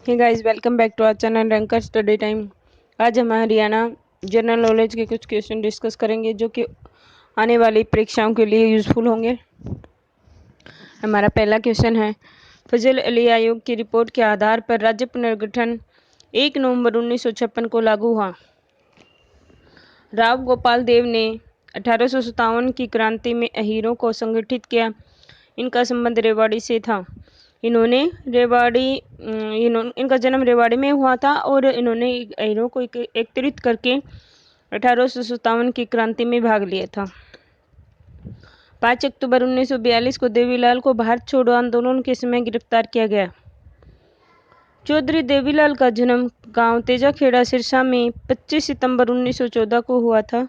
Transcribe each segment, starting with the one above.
Hey guys, welcome back to our channel ranker study time. आज हम Haryana general knowledge के कुछ क्वेश्चन डिस्कस करेंगे जो कि आने वाली परीक्षाओं के लिए यूज़फुल होंगे। हमारा पहला क्वेश्चन है, फजल अली आयोग की रिपोर्ट के आधार पर राज्य पुनर्गठन 1 नवंबर 1956 को लागू हुआ। राव गोपाल देव ने 1857 की क्रांति में अहीरों को संगठित किया। इनका संबंध रेवाड़ी से था। इनका जन्म रेवाड़ी में हुआ था और इन्होंने अहीरों को एकत्रित करके 1857 की क्रांति में भाग लिया था। 5 अक्टूबर 1942 को देवीलाल को भारत छोड़ो आंदोलन के समय गिरफ्तार किया गया। चौधरी देवीलाल का जन्म गांव तेजाखेड़ा सिरसा में 25 सितंबर 1914 को हुआ था।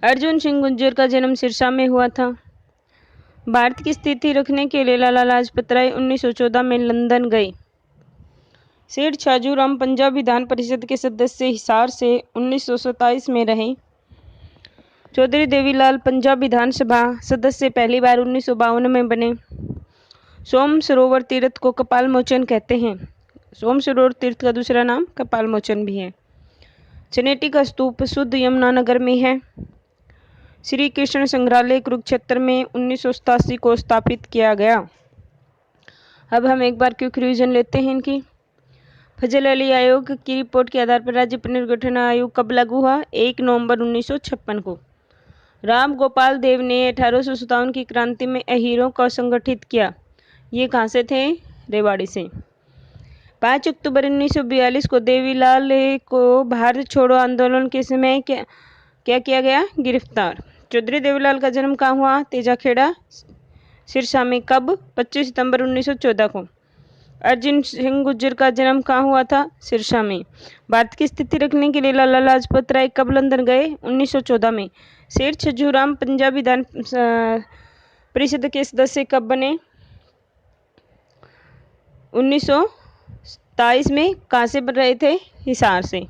अर्जुन सिंह गुर्जर का जन्म सिरसा में हुआ था। भारत की स्थिति रखने के लिए लाला लाजपत राय 1914 में लंदन गए। सेठ छाजूराम पंजाब विधान परिषद के सदस्य हिसार से 1927 में रहे। चौधरी देवीलाल पंजाब विधानसभा सदस्य पहली बार 1952 में बने। सोम सरोवर तीर्थ को कपाल मोचन कहते हैं। सोम सरोवर तीर्थ का दूसरा नाम कपाल मोचन भी है। चनेटी का स्तूप शुद्ध यमुनानगर में है। श्री कृष्ण संग्रहालय कुरुक्षेत्र में 1987 को स्थापित किया गया। अब हम एक बार क्विक रिवीजन लेते हैं इनकी। फजल अली आयोग की रिपोर्ट के आधार पर राज्य पुनर्गठन आयोग कब लागू हुआ? 1 नवंबर 1956 को। राम गोपाल देव ने 1857 की क्रांति में अहीरों को संगठित किया। ये कहाँ से थे? रेवाड़ी से। 5 अक्टूबर 1942 को देवीलाल को भारत छोड़ो आंदोलन के समय क्या किया गया? गिरफ्तार। चौधरी देवीलाल का जन्म कहाँ हुआ? तेजाखेड़ा सिरसा में। कब? 25 सितंबर 1914 को। अर्जुन सिंह गुर्जर का जन्म कहाँ हुआ था? सिरसा में। भारत की स्थिति रखने के लिए लाला लाजपत राय कब लंदन गए? 1914 में। सेठ छजूराम पंजाब विधान परिषद के सदस्य कब बने? 1927 में। कहाँ से बन रहे थे? हिसार से।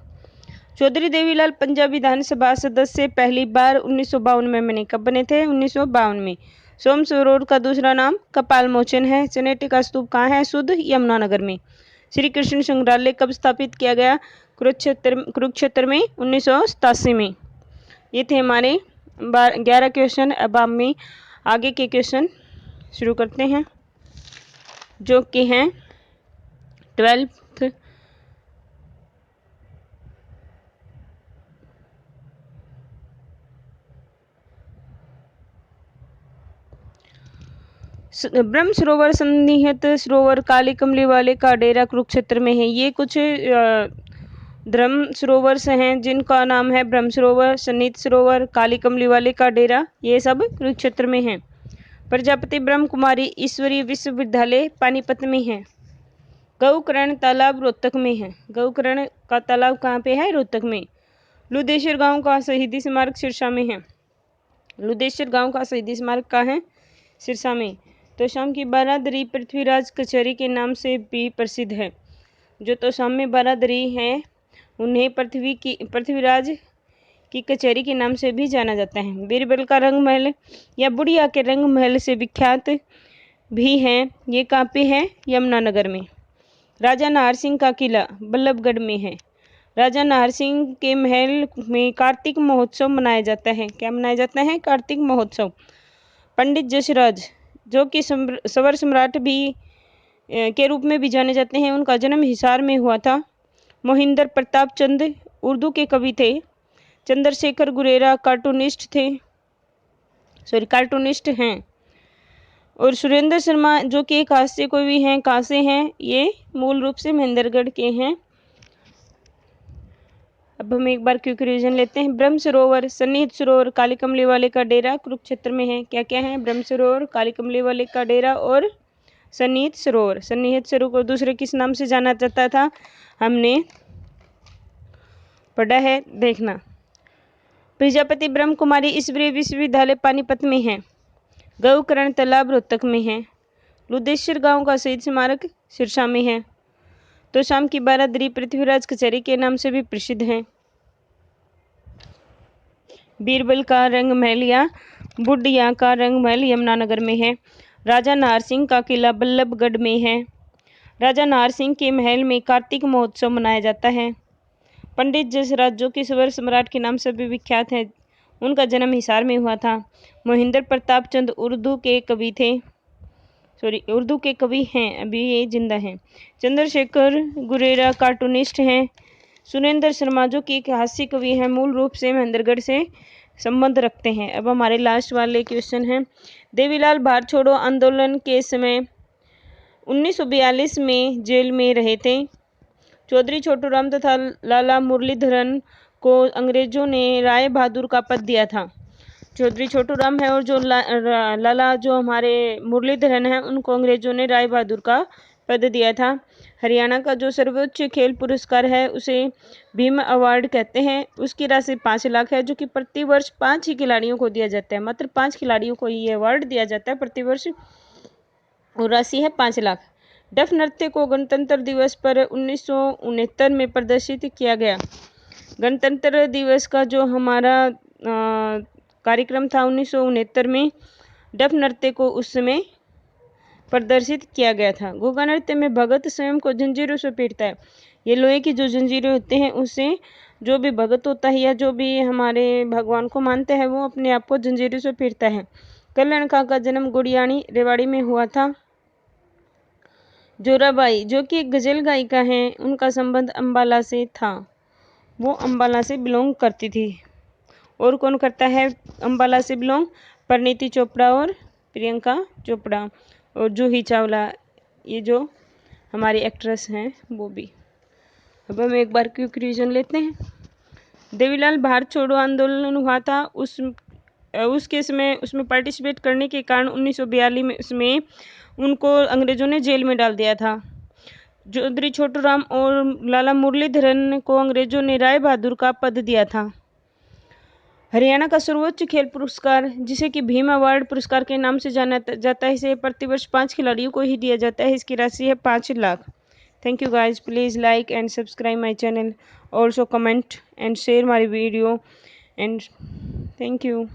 चौधरी देवीलाल पंजाब विधानसभा सदस्य पहली बार 1952 में बने। कब बने थे? 1952 में। सोम सरोवर का दूसरा नाम कपाल मोचन है। चनेटी का स्तूप कहाँ है? शुद्ध यमुनानगर में। श्री कृष्ण संग्रहालय कब स्थापित किया गया? कुरुक्षेत्र में 1987 में। ये थे हमारे 11 क्वेश्चन। अब हम आगे के क्वेश्चन शुरू करते हैं जो कि हैं 12th ब्रह्म सरोवर सन्निहित सरोवर काली कमली वाले का डेरा कुरुक्षेत्र में है। ये कुछ ब्रह्म सरोवर से हैं जिनका नाम है ब्रह्म सरोवर, सन्निहित सरोवर, काली कमली वाले का डेरा। ये सब कुरुक्षेत्र में हैं। प्रजापति ब्रह्म कुमारी ईश्वरीय विश्वविद्यालय पानीपत में है। गौकर्ण तालाब रोहतक में है। गौकर्ण का तालाब कहाँ पे है? रोहतक में। लुदेश्वर गांव का शहीदी स्मारक सिरसा में है। लुदेश्वर गांव का शहीदी स्मारक कहाँ है? सिरसा में। तोशाम की बारादरी पृथ्वीराज कचहरी के नाम से भी प्रसिद्ध है। जो तोशाम में बारादरी है उन्हें पृथ्वीराज की कचहरी के नाम से भी जाना जाता है। बीरबल का रंग महल या बुढ़िया के रंग महल से विख्यात भी हैं। ये कहाँ पे है? यमुनानगर में। राजा नाहर सिंह का किला बल्लभगढ़ में है। राजा नाहर सिंह के महल में कार्तिक महोत्सव मनाया जाता है। क्या मनाया जाता है? कार्तिक महोत्सव। पंडित जसराज जो कि सवर सम्राट भी के रूप में भी जाने जाते हैं, उनका जन्म हिसार में हुआ था। मोहिंदर प्रताप चंद उर्दू के कवि थे। चंद्रशेखर गुरेरा कार्टूनिस्ट हैं। और सुरेंद्र शर्मा जो कि एक हास्य कवि हैं। कहाँ से हैं? ये मूल रूप से महेंद्रगढ़ के हैं। अब हम एक बार क्विक रिवीजन लेते हैं। ब्रह्म सरोवर, सन्निहित सरोवर, काली कमली वाले का डेरा कुरुक्षेत्र में है। क्या क्या है? ब्रह्म सरोवर, काली कमली वाले का डेरा और सन्निहित सरोवर। सन्निहित सरोवर को दूसरे किस नाम से जाना जाता था? हमने पढ़ा है, देखना। प्रजापति ब्रह्म कुमारी ईश्वरीय विश्वविद्यालय पानीपत में है। गौकर्ण तालाब रोहतक में है। लुदेश्वर गांव का शहीद स्मारक सिरसा में है। तोशाम की बारादरी पृथ्वीराज कचहरी के नाम से भी प्रसिद्ध है। बीरबल का रंग महल या बुढ़िया का रंग महल यमुनानगर में है। राजा नाहर सिंह का किला बल्लभगढ़ में है। राजा नाहर सिंह के महल में कार्तिक महोत्सव मनाया जाता है। पंडित जसराज जो कि स्वर सम्राट के नाम से भी विख्यात हैं, उनका जन्म हिसार में हुआ था। मोहिंदर प्रताप चंद उर्दू के कवि हैं, अभी ये जिंदा हैं। चंद्रशेखर गुरेरा कार्टूनिस्ट हैं। सुरेंद्र शर्मा जो कि एक हास्य कवि हैं, मूल रूप से महेंद्रगढ़ से संबंध रखते हैं। अब हमारे लास्ट वाले क्वेश्चन हैं। देवीलाल भारत छोड़ो आंदोलन के समय 1942 में जेल में रहे थे। चौधरी छोटूराम तथा लाला मुरलीधरन को अंग्रेजों ने राय बहादुर का पद दिया था। चौधरी छोटूराम है और जो लाला जो हमारे मुरलीधरन हैं, उनको अंग्रेजों ने राय बहादुर का पद दिया था। हरियाणा का जो सर्वोच्च खेल पुरस्कार है उसे भीम अवार्ड कहते हैं। उसकी राशि 5 लाख है, जो कि प्रति वर्ष 5 ही खिलाड़ियों को दिया जाता है। मात्र 5 खिलाड़ियों को ये अवार्ड दिया जाता है प्रति वर्ष, और राशि है 5 लाख। डफ नृत्य को गणतंत्र दिवस पर 1969 में प्रदर्शित किया गया। गणतंत्र दिवस का जो हमारा कार्यक्रम था 1969 में, डफ नृत्य को उस समय प्रदर्शित किया गया था। घोघा नृत्य में भगत स्वयं को जंजीरों से पीटता है। ये लोहे की जो जंजीरें होते हैं उससे जो भी भगत होता है या जो भी हमारे भगवान को मानते हैं, वो अपने आप को जंजीरों से पीटता है। कल्याण खां का जन्म गुड़ियाणी रेवाड़ी में हुआ था। जोराबाई जो कि एक गजल गायिका हैं, उनका संबंध अंबाला से था। वो अंबाला से बिलोंग करती थी। और कौन करता है अंबाला से बिलोंग? परिणीति चोपड़ा और प्रियंका चोपड़ा और जूही चावला, ये जो हमारी एक्ट्रेस हैं वो भी। अब हम एक बार क्विक रिवीजन लेते हैं। देवीलाल भारत छोड़ो आंदोलन हुआ था, उसके समय उसमें पार्टिसिपेट करने के कारण 1942 में उसमें उनको अंग्रेजों ने जेल में डाल दिया था। चौधरी छोटूराम और लाला मुरलीधरन को अंग्रेजों ने राय बहादुर का पद दिया था। हरियाणा का सर्वोच्च खेल पुरस्कार, जिसे कि भीम अवार्ड पुरस्कार के नाम से जाना जाता है, इसे प्रतिवर्ष 5 खिलाड़ियों को ही दिया जाता है। इसकी राशि है 5 lakh. Thank you guys. Please like and subscribe my channel. Also comment and share my video. And thank you.